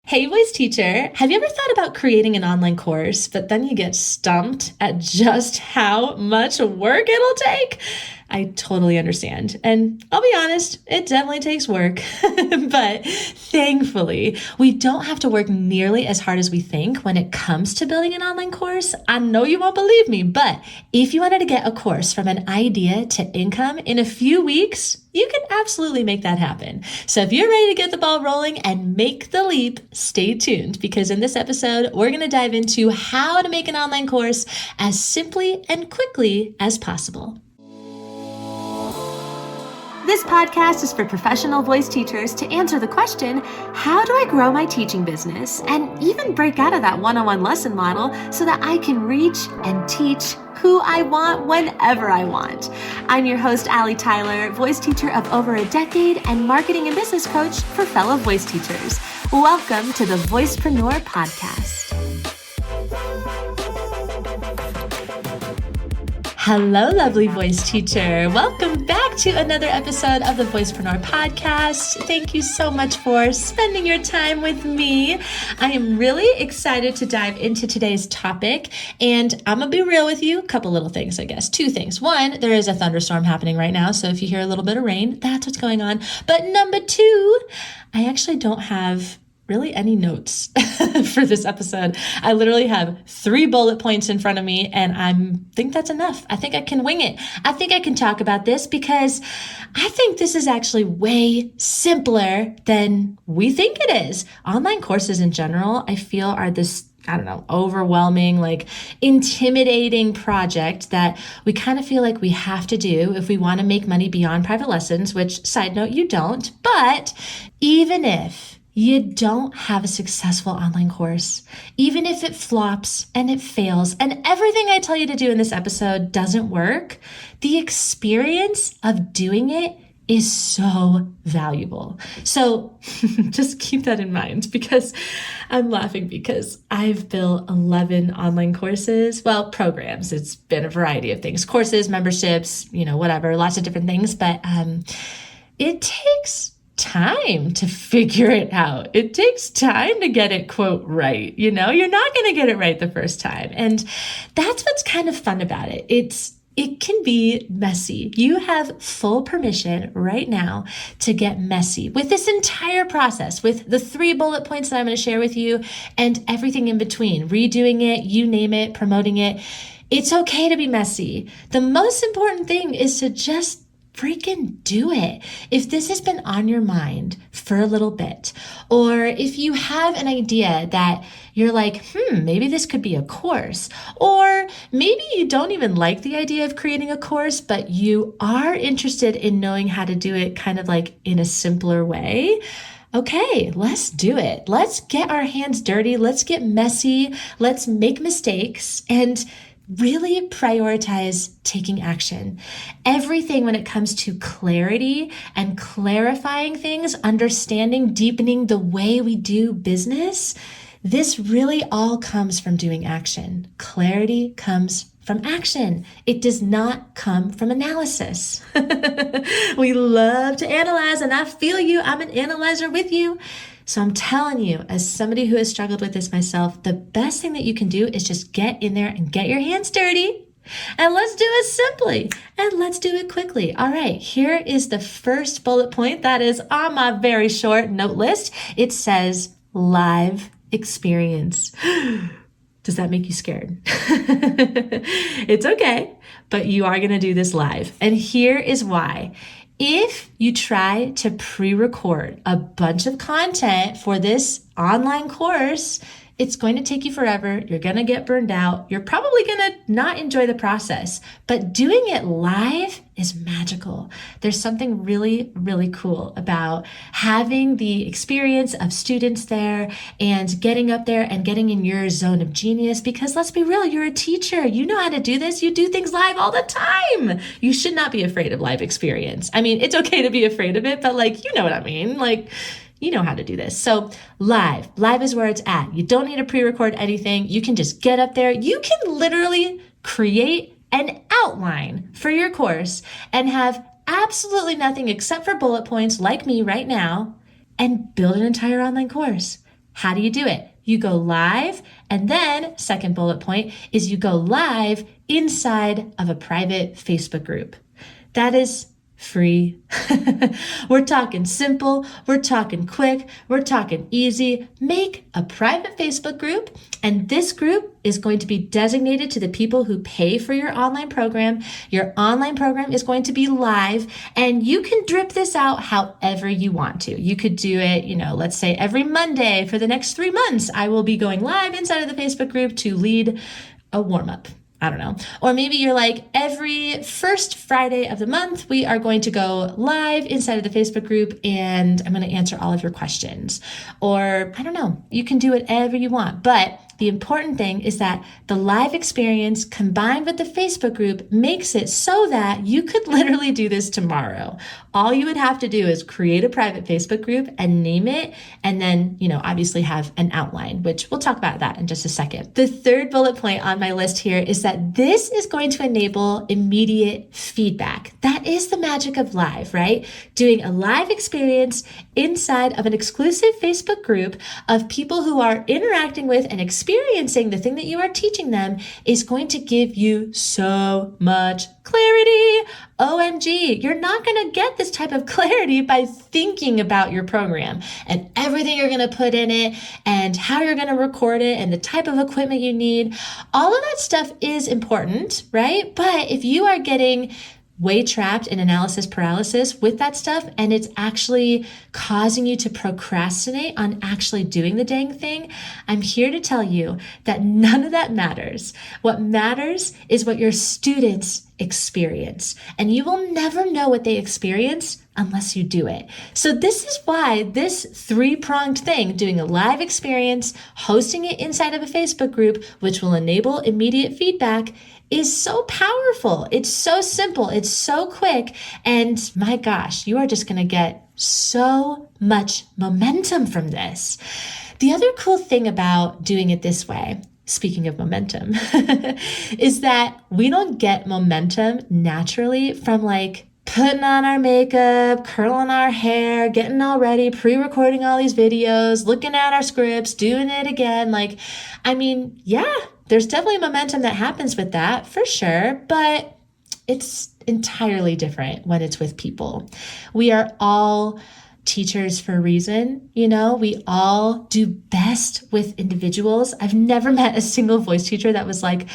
Hey, voice teacher, have you ever thought about creating an online course, but then you get stumped at just how much work it'll take? I totally understand. And I'll be honest, it definitely takes work. But thankfully, we don't have to work nearly as hard as we think when it comes to building an online course. I know you won't believe me, but if you wanted to get a course from an idea to income in a few weeks, you can absolutely make that happen. So if you're ready to get the ball rolling and make the leap, stay tuned, because in this episode, we're going to dive into how to make an online course as simply and quickly as possible. This podcast is for professional voice teachers to answer the question, how do I grow my teaching business and even break out of that one-on-one lesson model so that I can reach and teach who I want whenever I want. I'm your host, Allie Tyler, voice teacher of over a decade and marketing and business coach for fellow voice teachers. Welcome to the Voicepreneur podcast. Hello, lovely voice teacher. Welcome back to another episode of the Voicepreneur podcast. Thank you so much for spending your time with me. I am really excited to dive into today's topic, and I'm going to be real with you. A couple little things, I guess. Two things. One, there is a thunderstorm happening right now, so if you hear a little bit of rain, that's what's going on. But number two, I actually don't have really any notes for this episode. I literally have 3 bullet points in front of me, and I think that's enough. I think I can wing it. I think I can talk about this because I think this is actually way simpler than we think it is. Online courses in general, I feel, are this overwhelming, intimidating project that we kind of feel like we have to do if we want to make money beyond private lessons, which, side note, you don't. But even if you don't have a successful online course, even if it flops and it fails and everything I tell you to do in this episode doesn't work, the experience of doing it is so valuable. So just keep that in mind, because I'm laughing because I've built 11 online courses, programs. It's been a variety of things, courses, memberships, whatever, lots of different things. But it takes time to figure it out. It takes time to get it, quote, right. You're not going to get it right the first time. And that's what's kind of fun about it. It can be messy. You have full permission right now to get messy with this entire process, with the 3 bullet points that I'm going to share with you and everything in between, redoing it, you name it, promoting it. It's okay to be messy. The most important thing is to just freaking do it. If this has been on your mind for a little bit, or if you have an idea that you're like, maybe this could be a course, or maybe you don't even like the idea of creating a course, but you are interested in knowing how to do it kind of like in a simpler way. Okay, let's do it. Let's get our hands dirty. Let's get messy. Let's make mistakes and really prioritize taking action. Everything when it comes to clarity and clarifying things, understanding, deepening the way we do business, this really all comes from doing action. Clarity comes from action. It does not come from analysis. We love to analyze, and I feel you. I'm an analyzer with you. So I'm telling you, as somebody who has struggled with this myself, the best thing that you can do is just get in there and get your hands dirty. And let's do it simply, and let's do it quickly. All right, here is the first bullet point that is on my very short note list. It says live experience. Does that make you scared? It's okay, but you are going to do this live. And here is why. If you try to pre-record a bunch of content for this online course, it's going to take you forever. You're going to get burned out. You're probably going to not enjoy the process, but doing it live is magical. There's something really, really cool about having the experience of students there and getting up there and getting in your zone of genius, because let's be real, you're a teacher. You know how to do this. You do things live all the time. You should not be afraid of live experience. I mean, it's okay to be afraid of it, but you know what I mean? You know how to do this. So live is where it's at. You don't need to pre-record anything. You can just get up there. You can literally create an outline for your course and have absolutely nothing except for bullet points like me right now and build an entire online course. How do you do it? You go live, and then second bullet point is you go live inside of a private Facebook group. That is free. We're talking simple. We're talking quick. We're talking easy. Make a private Facebook group, and this group is going to be designated to the people who pay for your online program. Your online program is going to be live, and you can drip this out however you want to. You could do it, let's say every Monday for the next 3 months, I will be going live inside of the Facebook group to lead a warm-up. I don't know. Or maybe you're like, every first Friday of the month, we are going to go live inside of the Facebook group and I'm going to answer all of your questions. Or I don't know, you can do whatever you want. But the important thing is that the live experience combined with the Facebook group makes it so that you could literally do this tomorrow. All you would have to do is create a private Facebook group and name it, and then, obviously have an outline, which we'll talk about that in just a second. The third bullet point on my list here is that this is going to enable immediate feedback. That is the magic of live, right? Doing a live experience inside of an exclusive Facebook group of people who are interacting with and experiencing the thing that you are teaching them is going to give you so much clarity. OMG, you're not going to get this type of clarity by thinking about your program and everything you're going to put in it and how you're going to record it and the type of equipment you need. All of that stuff is important, right? But if you are getting way trapped in analysis paralysis with that stuff, and it's actually causing you to procrastinate on actually doing the dang thing, I'm here to tell you that none of that matters. What matters is what your students experience, and you will never know what they experience unless you do it. So this is why this three-pronged thing, doing a live experience, hosting it inside of a Facebook group, which will enable immediate feedback, is so powerful. It's so simple. It's so quick. And my gosh, you are just going to get so much momentum from this. The other cool thing about doing it this way, speaking of momentum, is that we don't get momentum naturally from putting on our makeup, curling our hair, getting all ready, pre-recording all these videos, looking at our scripts, doing it again. Yeah, there's definitely momentum that happens with that for sure, but it's entirely different when it's with people. We are all teachers for a reason. We all do best with individuals. I've never met a single voice teacher that was like,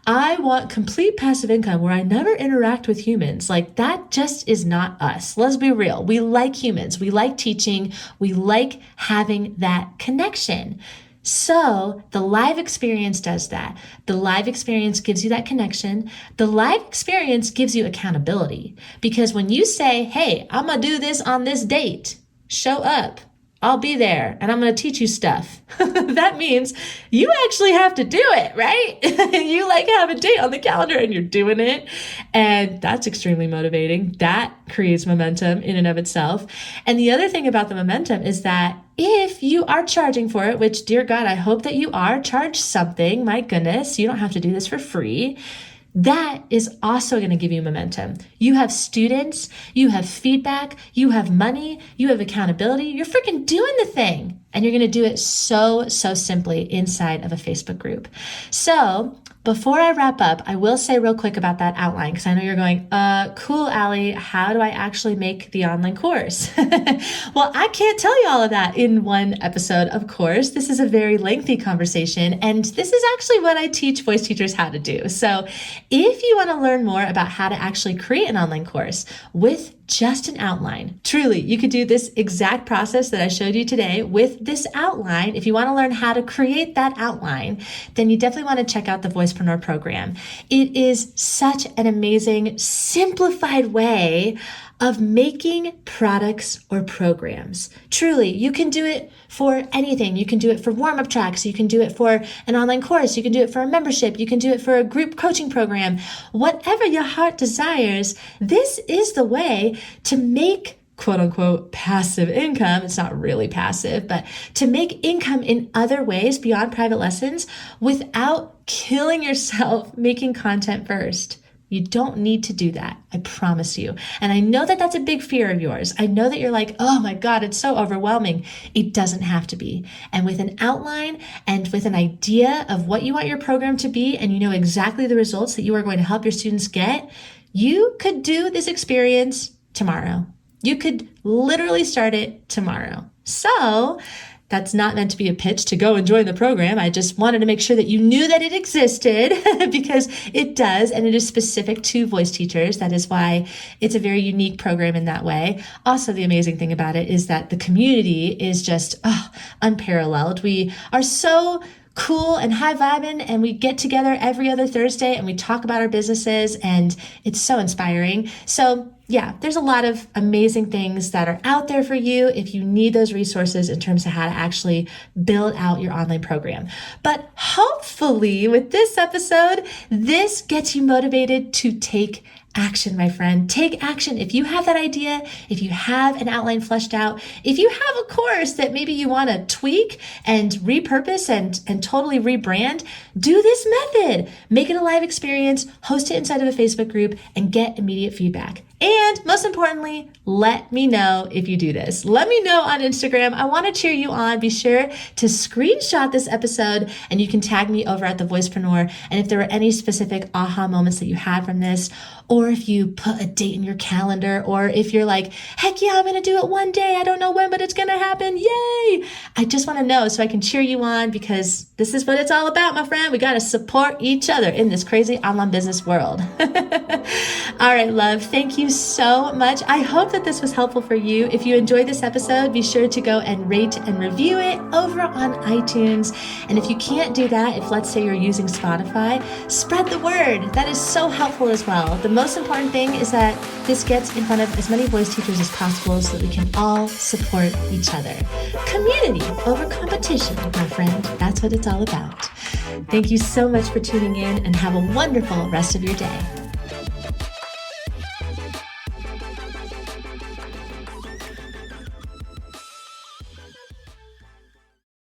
I want complete passive income where I never interact with humans. That just is not us. Let's be real. We like humans. We like teaching. We like having that connection. So the live experience does that. The live experience gives you that connection. The live experience gives you accountability, because when you say, hey, I'm going to do this on this date, show up, I'll be there, and I'm going to teach you stuff. That means you actually have to do it, right? You have a date on the calendar and you're doing it. And that's extremely motivating. That creates momentum in and of itself. And the other thing about the momentum is that if you are charging for it, which, dear God, I hope that you are, charge something. My goodness, you don't have to do this for free. That is also going to give you momentum. You have students, you have feedback, you have money, you have accountability. You're freaking doing the thing. And you're going to do it so simply inside of a Facebook group. So before I wrap up, I will say real quick about that outline, because I know you're going, cool, Allie, how do I actually make the online course? Well, I can't tell you all of that in one episode, of course. This is a very lengthy conversation, and this is actually what I teach voice teachers how to do. So if you want to learn more about how to actually create an online course with just an outline, truly, you could do this exact process that I showed you today with this outline. If you want to learn how to create that outline, then you definitely want to check out the Voicepreneur program. It is such an amazing, simplified way of making products or programs. Truly, you can do it for anything. You can do it for warm-up tracks. You can do it for an online course. You can do it for a membership. You can do it for a group coaching program. Whatever your heart desires, this is the way to make quote unquote passive income. It's not really passive, but to make income in other ways beyond private lessons without killing yourself making content first. You don't need to do that. I promise you. And I know that that's a big fear of yours. I know that you're like, oh my God, it's so overwhelming. It doesn't have to be. And with an outline and with an idea of what you want your program to be, and you know exactly the results that you are going to help your students get, you could do this experience tomorrow. You could literally start it tomorrow. So that's not meant to be a pitch to go and join the program. I just wanted to make sure that you knew that it existed because it does, and it is specific to voice teachers. That is why it's a very unique program in that way. Also, the amazing thing about it is that the community is just unparalleled. We are so cool and high vibing, and we get together every other Thursday and we talk about our businesses, and it's so inspiring. So yeah, there's a lot of amazing things that are out there for you if you need those resources in terms of how to actually build out your online program. But hopefully with this episode, this gets you motivated to take action, my friend. Take action. If you have that idea, if you have an outline fleshed out, if you have a course that maybe you want to tweak and repurpose and totally rebrand, do this method. Make it a live experience, host it inside of a Facebook group, and get immediate feedback. And most importantly, let me know if you do this. Let me know on Instagram. I want to cheer you on. Be sure to screenshot this episode and you can tag me over at the Voicepreneur. And if there were any specific aha moments that you had from this, or if you put a date in your calendar, or if you're like, heck yeah, I'm going to do it one day. I don't know when, but it's going to happen. Yay. I just want to know so I can cheer you on, because this is what it's all about, my friend. We got to support each other in this crazy online business world. All right, love. Thank you so much. I hope that this was helpful for you. If you enjoyed this episode, be sure to go and rate and review it over on iTunes. And if you can't do that, if let's say you're using Spotify, spread the word. That is so helpful as well. The most important thing is that this gets in front of as many voice teachers as possible so that we can all support each other. Community over competition, my friend. That's what it's all about. Thank you so much for tuning in, and have a wonderful rest of your day.